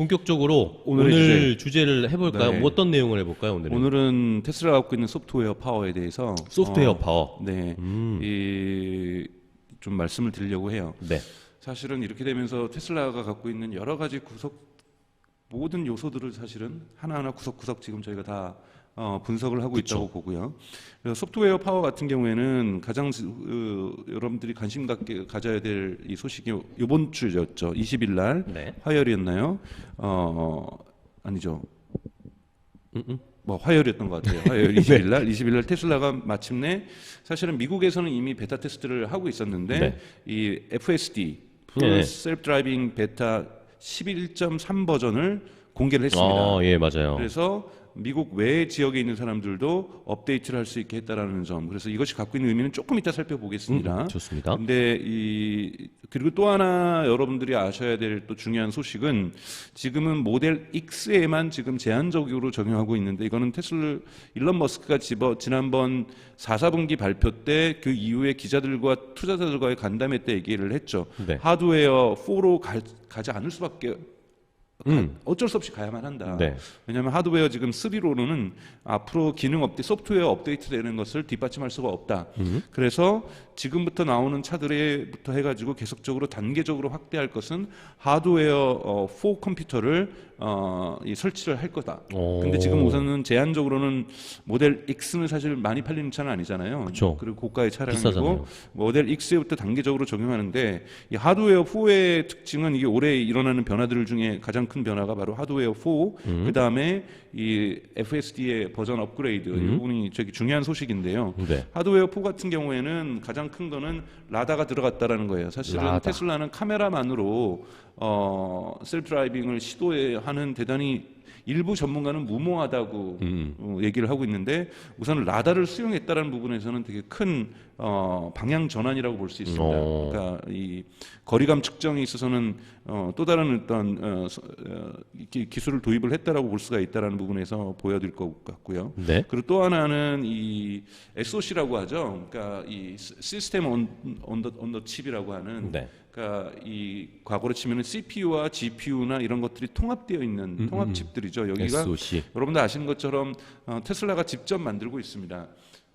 본격적으로 오늘 주제를 해볼까요? 네. 뭐 어떤 내용을 해볼까요? 오늘은 테슬라가 갖고 있는 소프트웨어 파워에 대해서 소프트웨어 파워. 네, 좀 말씀을 드리려고 해요. 네. 사실은 이렇게 되면서 테슬라가 갖고 있는 여러 가지 모든 요소들을 사실은 하나하나 구석구석 지금 저희가 다 분석을 하고 그쵸. 있다고 보고요. 그래서 소프트웨어 파워 같은 경우에는 가장 여러분들이 관심 갖게 가져야 될 이 소식이 이번 주였죠. 20일 날 네. 화요일이었나요? 아니죠. 뭐 화요일이었던 것 같아요. 화요일 20일 날, 20일 날 테슬라가 마침내 사실은 미국에서는 이미 베타 테스트를 하고 있었는데 네. 이 FSD 네. Full Self Driving 베타 11.3 버전을 공개를 했습니다. 예, 맞아요. 그래서 미국 외 지역에 있는 사람들도 업데이트를 할 수 있게 했다라는 점. 그래서 이것이 갖고 있는 의미는 조금 이따 살펴보겠습니다. 좋습니다. 근데 그리고 또 하나 여러분들이 아셔야 될 또 중요한 소식은 지금은 모델 X에만 지금 제한적으로 적용하고 있는데 이거는 일론 머스크가 지난번 4, 4분기 발표 때 그 이후에 기자들과 투자자들과의 간담회 때 얘기를 했죠. 네. 하드웨어 4로 가지 않을 수밖에 어쩔 수 없이 가야만 한다. 네. 왜냐하면 하드웨어 지금 3로는 앞으로 소프트웨어 업데이트 되는 것을 뒷받침할 수가 없다. 그래서 지금부터 나오는 차들에부터 해가지고 계속적으로 단계적으로 확대할 것은 하드웨어 4 컴퓨터를 설치를 할 거다. 근데 지금 우선은 제한적으로는 모델 X는 사실 많이 팔리는 차는 아니잖아요. 그쵸. 그리고 고가의 차량이고 비싸잖아요. 모델 X부터 단계적으로 적용하는데 이 하드웨어 4의 특징은 이게 올해 일어나는 변화들 중에 가장 큰 변화가 바로 하드웨어 4, 그 다음에 이 FSD의 버전 업그레이드, 이 부분이 되게 중요한 소식인데요. 네. 하드웨어 4 같은 경우에는 가장 큰 거는 라다가 들어갔다라는 거예요. 사실은 라다. 테슬라는 카메라만으로 셀프 드라이빙을 시도하는 대단히 일부 전문가는 무모하다고 얘기를 하고 있는데 우선 라다를 수용했다는 부분에서는 되게 큰 방향 전환이라고 볼 수 있습니다. 그러니까 이 거리감 측정에 있어서는 또 다른 어떤 기술을 도입을 했다라고 볼 수가 있다라는 부분에서 보여드릴 것 같고요. 네. 그리고 또 하나는 이 SoC라고 하죠. 그러니까 이 시스템 온 더 칩이라고 하는. 네. 그러니까 이 과거로 치면은 CPU와 GPU나 이런 것들이 통합되어 있는 통합 칩들이죠. 여기가 SoC. 여러분들 아시는 것처럼 테슬라가 직접 만들고 있습니다.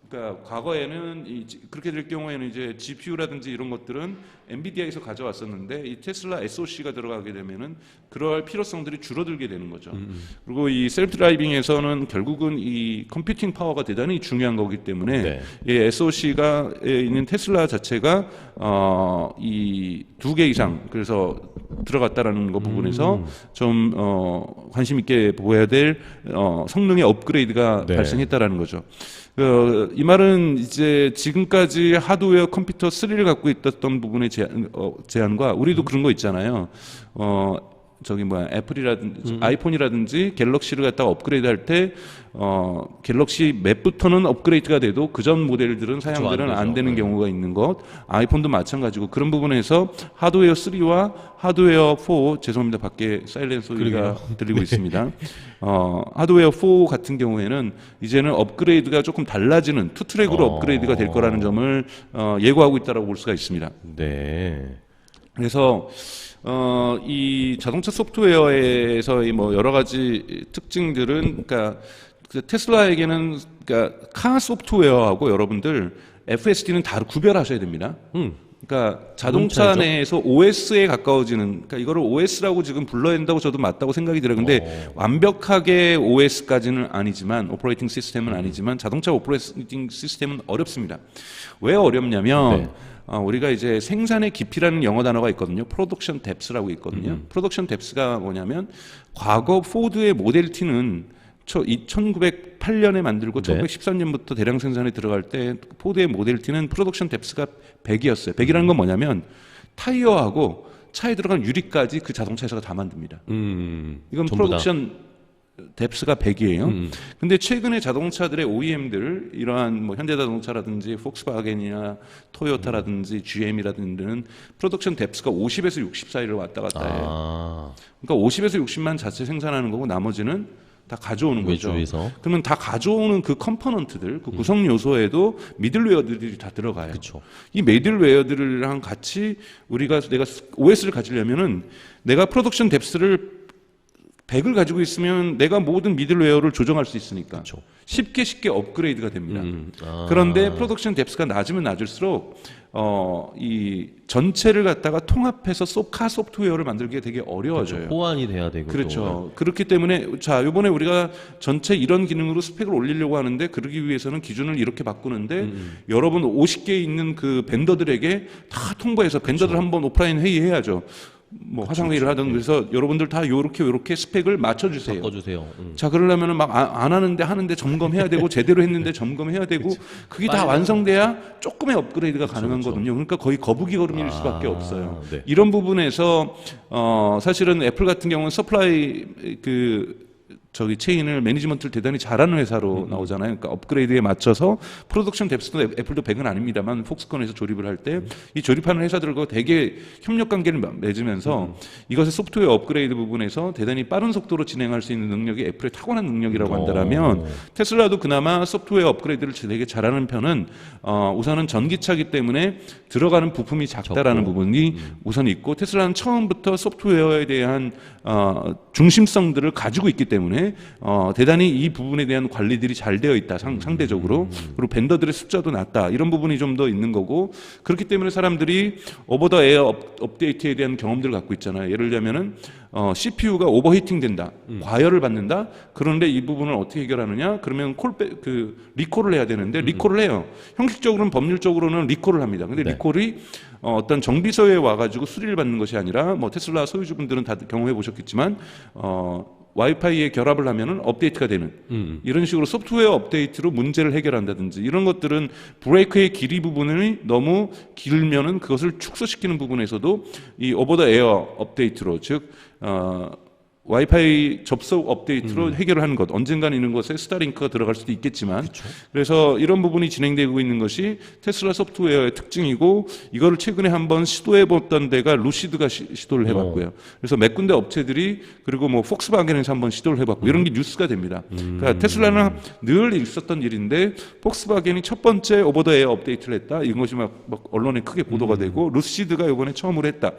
그러니까 과거에는 그렇게 될 경우에는 이제 GPU라든지 이런 것들은 엔비디아에서 가져왔었는데 이 테슬라 SoC가 들어가게 되면은 그럴 필요성들이 줄어들게 되는 거죠. 그리고 이 셀프 드라이빙에서는 결국은 이 컴퓨팅 파워가 대단히 중요한 거기 때문에 네. 이 SoC가 있는 테슬라 자체가 이 2개 이상 그래서 들어갔다라는 거 부분에서 좀 관심 있게 보여야 될 성능의 업그레이드가 네. 발생했다라는 거죠. 이 말은 이제 지금까지 하드웨어 컴퓨터 3를 갖고 있었던 부분의 제한과 우리도 그런 거 있잖아요. 애플이라든지 아이폰이라든지 갤럭시를 갖다가 업그레이드 할 때 갤럭시 맵부터는 업그레이드가 돼도 그전 모델들은 사양들은 안 되는 경우가 있는 것. 아이폰도 마찬가지고 그런 부분에서 하드웨어 3와 하드웨어 4 죄송합니다. 밖에 사일렌 소리가 들리고 있습니다. 하드웨어 4 같은 경우에는 이제는 업그레이드가 조금 달라지는 투트랙으로 업그레이드가 될 거라는 점을 예고하고 있다고 볼 수가 있습니다. 네. 그래서 이 자동차 소프트웨어에서의 뭐 여러 가지 특징들은 그러니까 테슬라에게는 그러니까 카 소프트웨어하고 여러분들 FSD는 다 구별하셔야 됩니다. 그러니까 자동차 내에서 OS에 가까워지는 그러니까 이거를 OS라고 지금 불러야 된다고 저도 맞다고 생각이 들어요. 근데 완벽하게 OS까지는 아니지만 오퍼레이팅 시스템은 아니지만 자동차 오퍼레이팅 시스템은 어렵습니다. 왜 어렵냐면 우리가 이제 생산의 깊이라는 영어 단어가 있거든요. 프로덕션 뎁스라고 있거든요. 프로덕션 뎁스가 뭐냐면 과거 포드의 모델 T는 1908년에 만들고 1913년부터 대량 생산에 들어갈 때 포드의 모델 T는 프로덕션 뎁스가 100이었어요. 100이라는 건 뭐냐면 타이어하고 차에 들어간 유리까지 그 자동차에서 다 만듭니다. 이건 프로덕션 뎁스가 100이에요. 근데 최근에 자동차들의 OEM들 이러한 뭐 현대자동차라든지 폭스바겐이나 토요타라든지 GM이라든지는 프로덕션 뎁스가 50에서 60 사이를 왔다 갔다 해요. 그러니까 50에서 60만 자체 생산하는 거고 나머지는 다 가져오는 거죠. 외주에서. 그러면 다 가져오는 그 컴포넌트들, 그 구성 요소에도 미들웨어들이 다 들어가요. 그쵸. 이 미들웨어들이랑 같이 내가 OS를 가지려면은 내가 프로덕션 뎁스를 100을 가지고 있으면 내가 모든 미들웨어를 조정할 수 있으니까 그쵸. 쉽게 업그레이드가 됩니다. 아. 그런데 프로덕션 뎁스가 낮으면 낮을수록 이 전체를 갖다가 통합해서 카 소프트웨어를 만들기가 되게 어려워져요. 호환이 돼야 되고. 그렇죠. 그렇기 때문에 자 이번에 우리가 전체 이런 기능으로 스펙을 올리려고 하는데 그러기 위해서는 기준을 이렇게 바꾸는데 여러분 50개 있는 그 벤더들에게 다 통보해서 벤더들 한번 오프라인 회의해야죠. 뭐 화상 회의를 하든 그래서 여러분들 다 요렇게 스펙을 맞춰주세요. 바꿔주세요. 자 그러려면은 막 안 하는데 점검해야 되고 제대로 했는데 점검해야 되고 그게 다 완성돼야 조금의 업그레이드가 가능한 거거든요. 그러니까 거의 거북이 걸음일 수밖에 없어요. 네. 이런 부분에서 사실은 애플 같은 경우는 서플라이 체인을 매니지먼트를 대단히 잘하는 회사로 나오잖아요. 그러니까 업그레이드에 맞춰서 프로덕션 뎁스도 애플도 100은 아닙니다만 폭스콘에서 조립을 할 때 이 조립하는 회사들과 되게 협력 관계를 맺으면서 이것의 소프트웨어 업그레이드 부분에서 대단히 빠른 속도로 진행할 수 있는 능력이 애플의 타고난 능력이라고 한다면 테슬라도 그나마 소프트웨어 업그레이드를 되게 잘하는 편은 우선은 전기차기 때문에 들어가는 부품이 작다라는 부분이 우선 있고 테슬라는 처음부터 소프트웨어에 대한 중심성들을 가지고 있기 때문에 대단히 이 부분에 대한 관리들이 잘 되어 있다 상대적으로 그리고 벤더들의 숫자도 낮다 이런 부분이 좀 더 있는 거고 그렇기 때문에 사람들이 오버 더 에어 업데이트에 대한 경험들을 갖고 있잖아요. 예를 들면은 CPU가 오버히팅 된다, 과열을 받는다. 그런데 이 부분을 어떻게 해결하느냐? 그러면 리콜을 해야 되는데 리콜을 해요. 형식적으로는 법률적으로는 리콜을 합니다. 근데 리콜이 어떤 정비소에 와가지고 수리를 받는 것이 아니라 뭐 테슬라 소유주분들은 다 경험해 보셨겠지만 와이파이에 결합을 하면은 업데이트가 되는 이런 식으로 소프트웨어 업데이트로 문제를 해결한다든지 이런 것들은 브레이크의 길이 부분이 너무 길면은 그것을 축소시키는 부분에서도 이 오버 더 에어 업데이트로 즉 와이파이 접속 업데이트로 해결을 하는 것 언젠가는 이런 것에 스타링크가 들어갈 수도 있겠지만 그래서 이런 부분이 진행되고 있는 것이 테슬라 소프트웨어의 특징이고 이거를 최근에 한번 시도해봤던 데가 루시드가 시도를 해봤고요. 그래서 몇 군데 업체들이 그리고 뭐 폭스바겐에서 한번 시도를 해봤고 이런 게 뉴스가 됩니다. 그러니까 테슬라는 늘 있었던 일인데 폭스바겐이 첫 번째 오버 더 에어 업데이트를 했다. 이런 것이 막 언론에 크게 보도가 되고 루시드가 이번에 처음으로 했다.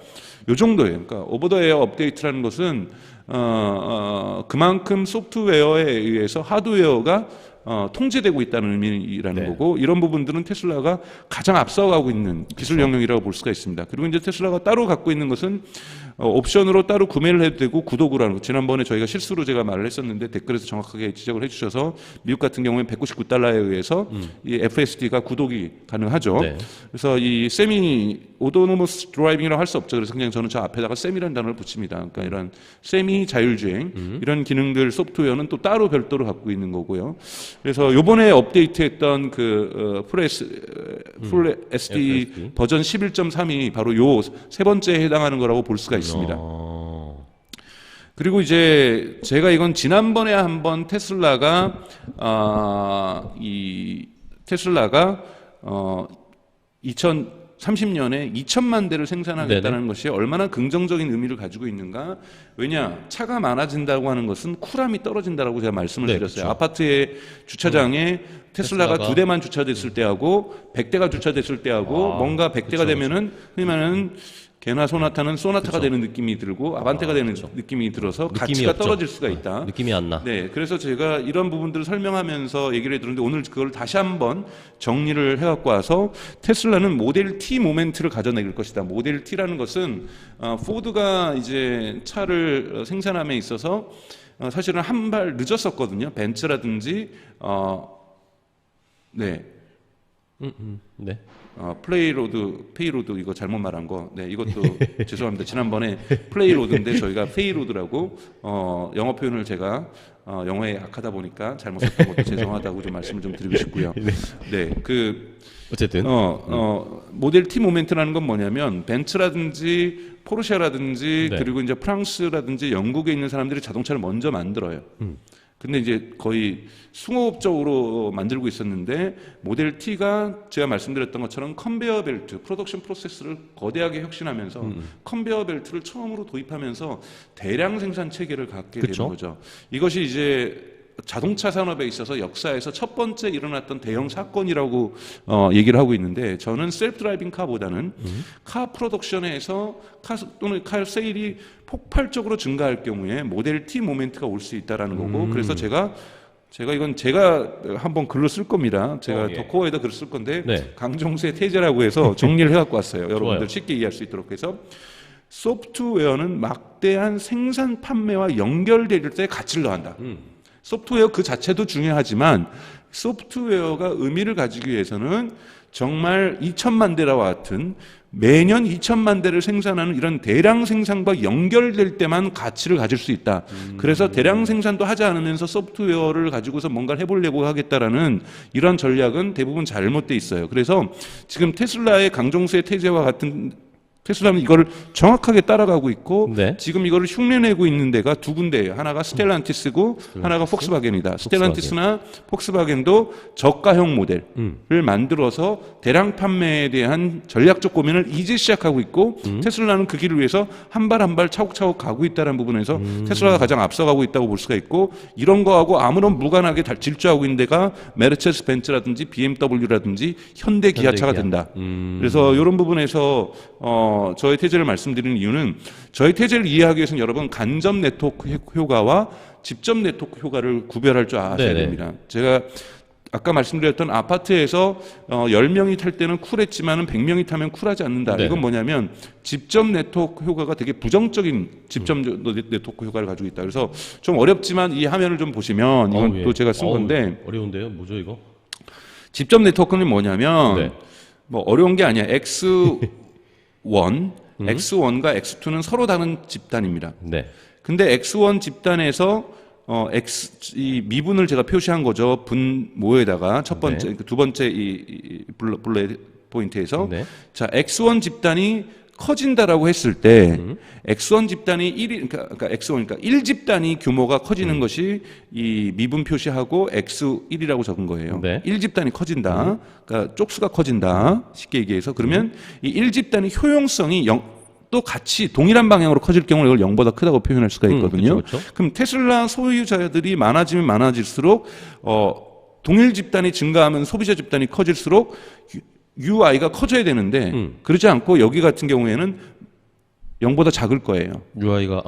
요 정도예요. 그러니까 오버 더 에어 업데이트라는 것은 그만큼 소프트웨어에 의해서 하드웨어가 통제되고 있다는 의미라는 거고 이런 부분들은 테슬라가 가장 앞서가고 있는 기술 영역이라고 볼 수가 있습니다. 그리고 이제 테슬라가 따로 갖고 있는 것은 옵션으로 따로 구매를 해도 되고 구독을 하는 거. 지난번에 저희가 실수로 제가 말을 했었는데 댓글에서 정확하게 지적을 해주셔서 미국 같은 경우에 $199에 의해서 이 FSD가 구독이 가능하죠. 그래서 이 세미 오토노머스 드라이빙이라고 할 수 없죠. 그래서 그냥 저는 저 앞에다가 세미라는 단어를 붙입니다. 그러니까 이런 세미 자율주행 이런 기능들 소프트웨어는 또 따로 별도로 갖고 있는 거고요. 그래서 요번에 업데이트했던 풀 SD 버전 11.3이 바로 요 세 번째에 해당하는 거라고 볼 수가 있습니다. 그리고 이제 제가 이건 지난번에 한번 테슬라가 2030년에 2천만 대를 생산하겠다는 것이 얼마나 긍정적인 의미를 가지고 있는가. 왜냐, 차가 많아진다고 하는 것은 쿨함이 떨어진다고 제가 말씀을 드렸어요. 그렇죠. 아파트의 주차장에 테슬라가 2대만 주차됐을 때하고 100대가 주차됐을 때하고 뭔가 100대가 되면은 흔히 말하는 개나 소나타가 되는 느낌이 들고 아반떼가 되는 느낌이 들어서 가치가 없죠. 떨어질 수가 있다. 느낌이 안 나. 네, 그래서 제가 이런 부분들을 설명하면서 얘기를 해드렸는데 오늘 그걸 다시 한번 정리를 해갖고 와서 테슬라는 모델 T 모멘트를 가져낼 것이다. 모델 T라는 것은 포드가 이제 차를 생산함에 있어서 사실은 한 발 늦었었거든요. 벤츠라든지 네. 네. 페이로드 이거 잘못 말한 거. 네, 이것도 죄송합니다. 지난번에 플레이로드인데 저희가 페이로드라고 영어 표현을 제가 영어에 약하다 보니까 잘못 썼던 것도 죄송하다고 좀 말씀을 좀 드리고 싶고요. 네, 어쨌든 모델 T 모멘트라는 건 뭐냐면 벤츠라든지 포르쉐라든지 그리고 이제 프랑스라든지 영국에 있는 사람들이 자동차를 먼저 만들어요. 근데 이제 거의 숭호업적으로 만들고 있었는데 모델 T가 제가 말씀드렸던 것처럼 컨베어 벨트, 프로덕션 프로세스를 거대하게 혁신하면서 컨베어 벨트를 처음으로 도입하면서 대량 생산 체계를 갖게 되는 거죠. 이것이 이제 자동차 산업에 있어서 역사에서 첫 번째 일어났던 대형 사건이라고 얘기를 하고 있는데 저는 셀프 드라이빙 카보다는 카 프로덕션에서 또는 카 세일이 폭발적으로 증가할 경우에 모델 T 모멘트가 올 수 있다라는 거고 그래서 제가 한번 글로 쓸 겁니다. 제가 예. 더코어에다 글을 쓸 건데 네. 강정수의 태제라고 해서 정리를 해갖고 왔어요. 여러분들 좋아요. 쉽게 이해할 수 있도록 해서 소프트웨어는 막대한 생산 판매와 연결될 때 가치를 더한다. 소프트웨어 그 자체도 중요하지만 소프트웨어가 의미를 가지기 위해서는 정말 2천만 대와 같은 매년 2천만 대를 생산하는 이런 대량 생산과 연결될 때만 가치를 가질 수 있다. 그래서 대량 생산도 하지 않으면서 소프트웨어를 가지고서 뭔가를 해보려고 하겠다라는 이런 전략은 대부분 잘못돼 있어요. 그래서 지금 테슬라의 강정수의 태제와 같은 테슬라는 이거를 정확하게 따라가고 있고 네. 지금 이거를 흉내내고 있는 데가 두 군데예요. 하나가 스텔란티스고 하나가 폭스바겐이다. 스텔란티스나 폭스바겐도 저가형 모델을 만들어서 대량 판매에 대한 전략적 고민을 이제 시작하고 있고 테슬라는 그 길을 위해서 한 발 한 발 차곡차곡 가고 있다는 부분에서 테슬라가 가장 앞서가고 있다고 볼 수가 있고 이런 거하고 아무런 무관하게 질주하고 있는 데가 메르체스 벤츠라든지 BMW라든지 현대 기아차가 된다. 그래서 이런 부분에서 저의 태제를 말씀드리는 이유는 저의 태제를 이해하기 위해서는 여러분 간접 네트워크 효과와 직접 네트워크 효과를 구별할 줄 아셔야 네네. 됩니다. 제가 아까 말씀드렸던 아파트에서 10명이 탈 때는 쿨했지만 100명이 타면 쿨하지 않는다. 네네. 이건 뭐냐면 직접 네트워크 효과가 되게 부정적인 직접 네트워크 효과를 가지고 있다. 그래서 좀 어렵지만 이 화면을 좀 보시면 이건 예. 또 제가 쓴 건데 어려운데요. 뭐죠 이거? 직접 네트워크는 뭐냐면 네. 뭐 어려운 게 아니야. X1과 X2는 서로 다른 집단입니다. 네. 근데 X1 집단에서 이 미분을 제가 표시한 거죠. 분모에다가 첫 번째, 두 번째 이 블레 포인트에서 네. 자 X1 집단이 커진다라고 했을 때 X1 집단이 1이 그러니까 X1 그러니까 1집단이 규모가 커지는 것이 이 미분 표시하고 X1이라고 적은 거예요. 네. 1집단이 커진다. 그러니까 쪽수가 커진다. 쉽게 얘기해서 그러면 이 1집단의 효용성이 또 같이 동일한 방향으로 커질 경우는 이걸 0보다 크다고 표현할 수가 있거든요. 그쵸. 그럼 테슬라 소유자들이 많아지면 많아질수록 동일 집단이 증가하면 소비자 집단이 커질수록 UI가 커져야 되는데 그러지 않고 여기 같은 경우에는 0보다 작을 거예요. UI가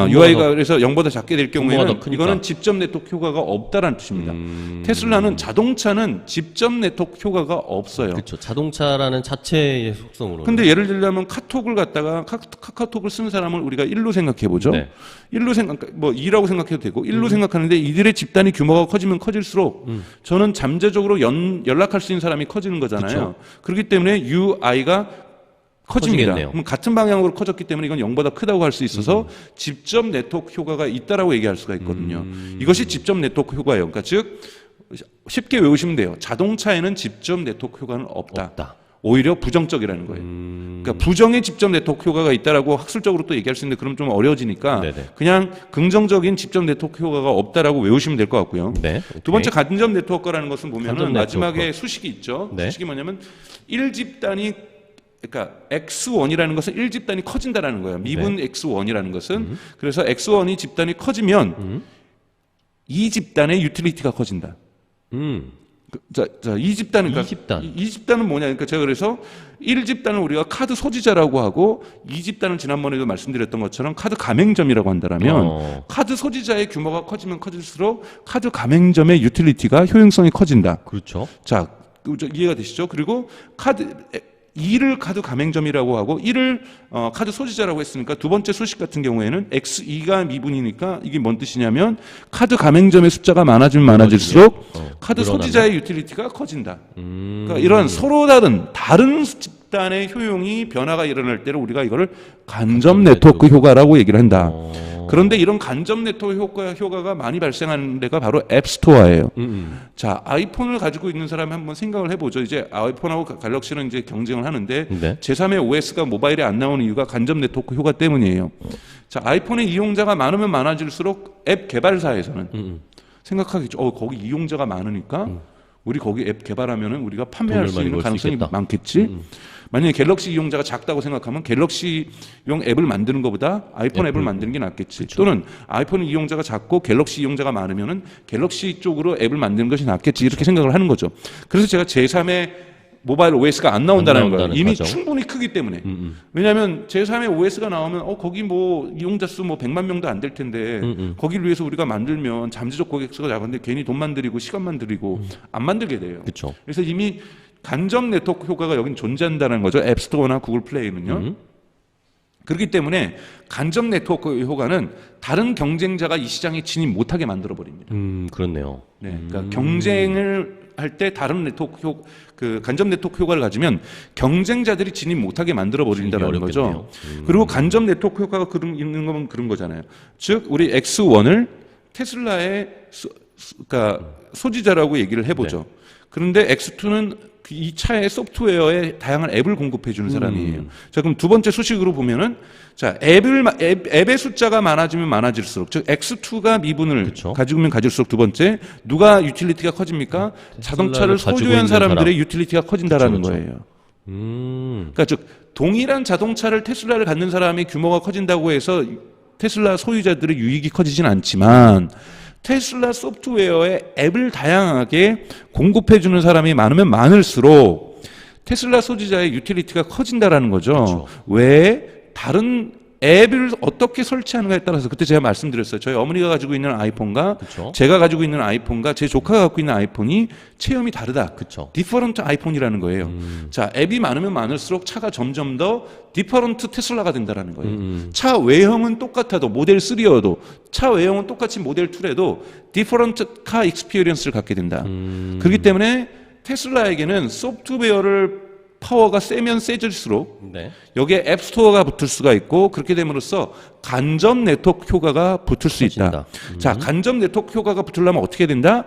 UI가 그래서 0보다 작게 될 규모가 경우에는 더 크니까. 이거는 직접 네트워크 효과가 없다라는 뜻입니다. 테슬라는 자동차는 직접 네트워크 효과가 없어요. 그렇죠. 자동차라는 자체의 속성으로. 근데 예를 들자면 카톡을 갖다가 카카오톡을 쓰는 사람을 우리가 1로 생각해 보죠. 네. 1로 뭐 2라고 생각해도 되고 1로 생각하는데 이들의 집단이 규모가 커지면 커질수록 저는 잠재적으로 연락할 수 있는 사람이 커지는 거잖아요. 그렇기 때문에 UI가 커집니다. 커지겠네요. 그럼 같은 방향으로 커졌기 때문에 이건 0보다 크다고 할 수 있어서 직접 네트워크 효과가 있다라고 얘기할 수가 있거든요. 이것이 직접 네트워크 효과예요. 그러니까 즉 쉽게 외우시면 돼요. 자동차에는 직접 네트워크 효과는 없다. 오히려 부정적이라는 거예요. 그러니까 부정의 직접 네트워크 효과가 있다라고 학술적으로 또 얘기할 수 있는데 그럼 좀 어려워지니까 네네. 그냥 긍정적인 직접 네트워크 효과가 없다라고 외우시면 될 것 같고요. 네. 두 번째 간접 네트워크라는 것은 보면은 간접 마지막에 네트워크. 수식이 있죠. 네. 수식이 뭐냐면 1집단이 그러니까 X1이라는 것은 1집단이 커진다라는 거예요. 미분 X1이라는 것은 그래서 X1이 집단이 커지면 2집단의 유틸리티가 커진다. 자, 2집단은 그러니까 2집단. 2집단은 뭐냐? 그러니까 제가 그래서 1집단을 우리가 카드 소지자라고 하고 2집단은 지난번에도 말씀드렸던 것처럼 카드 가맹점이라고 한다라면 카드 소지자의 규모가 커지면 커질수록 카드 가맹점의 유틸리티가 효용성이 커진다. 그렇죠. 자, 이해가 되시죠? 그리고 2를 카드 가맹점이라고 하고 1을 카드 소지자라고 했으니까 두 번째 소식 같은 경우에는 X2가 미분이니까 이게 뭔 뜻이냐면 카드 가맹점의 숫자가 많아지면 많아질수록 카드 늘어나네. 소지자의 유틸리티가 커진다. 그러니까 이런 서로 다른 집단의 효용이 변화가 일어날 때를 우리가 이거를 간접 네트워크 효과라고 얘기를 한다. 그런데 이런 간접 네트워크 효과가 많이 발생하는 데가 바로 앱스토어예요. 자, 아이폰을 가지고 있는 사람이 한번 생각을 해보죠. 이제 아이폰하고 갤럭시는 이제 경쟁을 하는데 네. 제3의 OS가 모바일에 안 나오는 이유가 간접 네트워크 효과 때문이에요. 자, 아이폰의 이용자가 많으면 많아질수록 앱 개발사에서는 생각하겠죠. 거기 이용자가 많으니까 우리 거기 앱 개발하면은 우리가 판매할 돈을 수 많이 있는 벌 수 가능성이 있겠다. 많겠지. 만약에 갤럭시 이용자가 작다고 생각하면 갤럭시용 앱을 만드는 것보다 아이폰 앱을 만드는 게 낫겠지. 또는 아이폰 이용자가 작고 갤럭시 이용자가 많으면은 갤럭시 쪽으로 앱을 만드는 것이 낫겠지. 이렇게 생각을 하는 거죠. 그래서 제가 제3의 모바일 OS가 안 나온다는 거예요. 이미 가정. 충분히 크기 때문에. 왜냐하면 제3의 OS가 나오면 거기 뭐 이용자 수 뭐 100만 명도 안 될 텐데 거기를 위해서 우리가 만들면 잠재적 고객 수가 작은데 괜히 돈만 들이고 시간만 들이고 안 만들게 돼요. 그렇죠. 그래서 이미 간접 네트워크 효과가 여긴 존재한다는 거죠. 앱스토어나 구글 플레이는요. 그렇기 때문에 간접 네트워크 효과는 다른 경쟁자가 이 시장에 진입 못하게 만들어 버립니다. 그렇네요. 네, 그러니까 경쟁을 할 때 다른 네트워크 그 간접 네트워크 효과를 가지면 경쟁자들이 진입 못하게 만들어 버린다는 거죠. 그리고 간접 네트워크 효과가 있는 건 그런 거잖아요. 즉 우리 X1을 테슬라의 그러니까 소지자라고 얘기를 해보죠. 네. 그런데 X2는 이 차의 소프트웨어에 다양한 앱을 공급해 주는 사람이에요. 자, 그럼 두 번째 소식으로 보면은 자, 앱의 숫자가 많아지면 많아질수록 즉 X2가 미분을 그쵸. 가지면 가질수록 두 번째 누가 유틸리티가 커집니까? 자동차를 가지고 소유한 있는 사람들의 사람. 유틸리티가 커진다라는 그쵸. 거예요. 그러니까 즉 동일한 자동차를 테슬라를 갖는 사람의 규모가 커진다고 해서 테슬라 소유자들의 유익이 커지진 않지만 테슬라 소프트웨어에 앱을 다양하게 공급해주는 사람이 많으면 많을수록 테슬라 소지자의 유틸리티가 커진다라는 거죠. 그렇죠. 왜 다른 앱을 어떻게 설치하는가에 따라서 그때 제가 말씀드렸어요. 저희 어머니가 가지고 있는 아이폰과 그쵸. 제가 가지고 있는 아이폰과 제 조카가 갖고 있는 아이폰이 체험이 다르다. 그쵸. 디퍼런트 아이폰이라는 거예요. 자, 앱이 많으면 많을수록 차가 점점 더 디퍼런트 테슬라가 된다라는 거예요. 차 외형은 똑같아도 모델 3여도 차 외형은 똑같이 모델 2라도 디퍼런트 카 익스피리언스를 갖게 된다. 그렇기 때문에 테슬라에게는 소프트웨어를 파워가 세면 세질수록 네. 여기에 앱스토어가 붙을 수가 있고 그렇게 됨으로써 간접 네트워크 효과가 붙을 수 있다. 자, 간접 네트워크 효과가 붙으려면 어떻게 된다?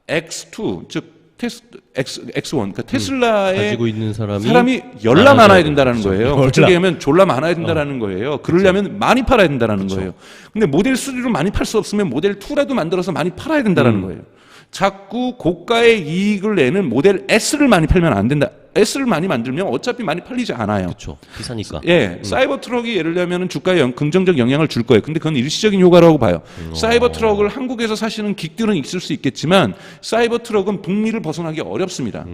X2 즉 X1 그러니까 테슬라의 가지고 있는 사람이 열나 많아야 많아져야 된다는 되죠. 거예요. 그렇게 하면 졸라 많아야 된다는 거예요. 그러려면 많이 팔아야 된다는 거예요. 근데 모델 3로 많이 팔 수 없으면 모델 2라도 만들어서 많이 팔아야 된다는 거예요. 자꾸 고가의 이익을 내는 모델 S를 많이 팔면 안 된다. S를 많이 만들면 어차피 많이 팔리지 않아요. 그렇죠. 비싸니까. 예, 사이버 트럭이 예를 들면 주가에 긍정적 영향을 줄 거예요. 근데 그건 일시적인 효과라고 봐요. 사이버 트럭을 한국에서 사시는 긱들은 있을 수 있겠지만 사이버 트럭은 북미를 벗어나기 어렵습니다.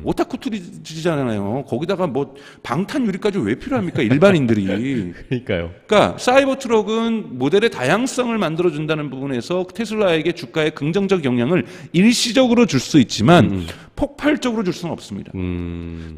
오타쿠 투리잖아요. 거기다가 뭐 방탄 유리까지 왜 필요합니까? 일반인들이. 그러니까요. 그러니까 사이버 트럭은 모델의 다양성을 만들어 준다는 부분에서 테슬라에게 주가에 긍정적 영향을 일시적으로 줄 수 있지만 폭발적으로 줄 수는 없습니다.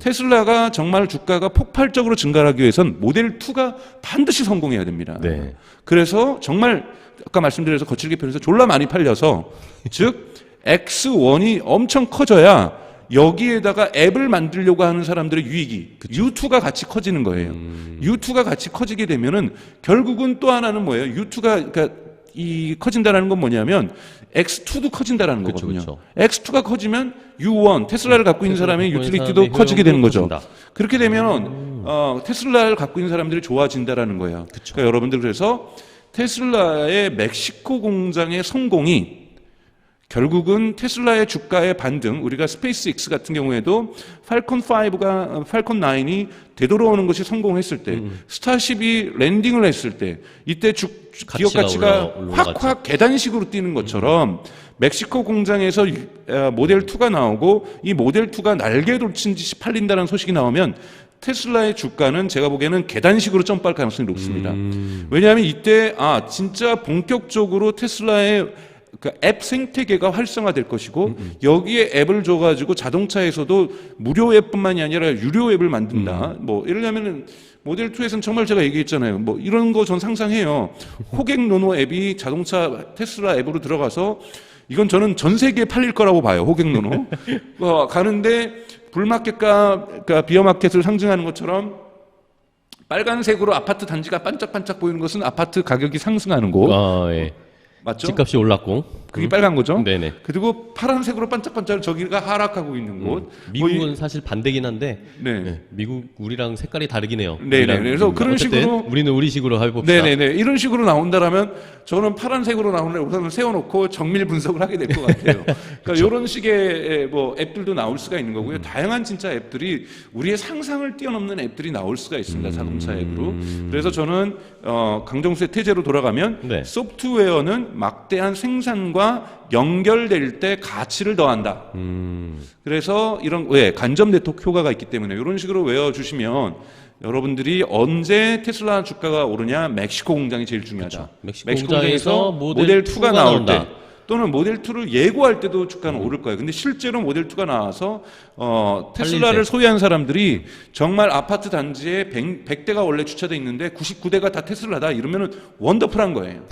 테슬라가 정말 주가가 폭발적으로 증가하기 위해선 모델 2가 반드시 성공해야 됩니다. 네. 그래서 정말 아까 말씀드려서 거칠게 표현해서 졸라 많이 팔려서 즉 X1이 엄청 커져야 여기에다가 앱을 만들려고 하는 사람들의 유익이 U2가 같이 커지는 거예요. U2가 같이 커지게 되면은 결국은 또 하나는 뭐예요? U2가 그러니까 이 커진다라는 건 뭐냐면 X2도 커진다라는 거거든요. 그쵸. X2가 커지면 U1 테슬라를 갖고 있는 사람의 갖고 있는 유틸리티도 사람의 커지게 되는 거죠. 커진다. 그렇게 되면 테슬라를 갖고 있는 사람들이 좋아진다라는 거예요. 그러니까 여러분들 그래서 테슬라의 멕시코 공장의 성공이 결국은 테슬라의 주가의 반등, 우리가 스페이스 X 같은 경우에도 팔콘 9이 되돌아오는 것이 성공했을 때, 스타쉽이 랜딩을 했을 때, 이때 기업 가치가 확 계단식으로 뛰는 것처럼 멕시코 공장에서 모델 2가 나오고 이 모델 2가 날개 돌친 듯이 팔린다는 소식이 나오면 테슬라의 주가는 제가 보기에는 계단식으로 점프할 가능성이 높습니다. 왜냐하면 이때 진짜 본격적으로 테슬라의 그 앱 생태계가 활성화될 것이고 여기에 앱을 줘가지고 자동차에서도 무료 앱뿐만이 아니라 유료 앱을 만든다. 뭐 이러려면은 모델 2에서는 정말 제가 얘기했잖아요. 뭐 이런 거 전 상상해요. 호객 노노 앱이 자동차 테슬라 앱으로 들어가서 이건 저는 전 세계에 팔릴 거라고 봐요. 호객 노노. 가는데 불마켓과 그러니까 비어마켓을 상징하는 것처럼 빨간색으로 아파트 단지가 반짝반짝 보이는 것은 아파트 가격이 상승하는 곳. 예. 맞죠? 집값이 올랐고. 그게 빨간 거죠. 네네. 그리고 파란색으로 반짝반짝 저기가 하락하고 있는 곳. 미국은 사실 반대긴 한데 네. 네, 미국 우리랑 색깔이 다르긴 해요. 네네. 우리랑 그래서 미국이랑. 그런 어쨌든 식으로 우리는 우리 식으로 해봅시다. 네네네. 이런 식으로 나온다라면 저는 파란색으로 나오는 우선은 세워놓고 정밀 분석을 하게 될 것 같아요. 그러니까 이런 식의 뭐 앱들도 나올 수가 있는 거고요. 다양한 진짜 앱들이 우리의 상상을 뛰어넘는 앱들이 나올 수가 있습니다. 자동차 앱으로. 그래서 저는 강정수의 태제로 돌아가면 네. 소프트웨어는 막대한 생산과 연결될 때 가치를 더한다. 그래서 이런 왜 간접 네트워크 효과가 있기 때문에 이런 식으로 외워주시면 여러분들이 언제 테슬라 주가가 오르냐? 멕시코 공장이 제일 중요하다. 그렇죠. 멕시코 공장에서 모델 2가 나올 나온다. 때 또는 모델 2를 예고할 때도 주가는 오를 거예요. 근데 실제로 모델 2가 나와서 테슬라를 소유한 사람들이 정말 아파트 단지에 100대가 원래 주차돼 있는데 99대가 다 테슬라다 이러면은 원더풀한 거예요.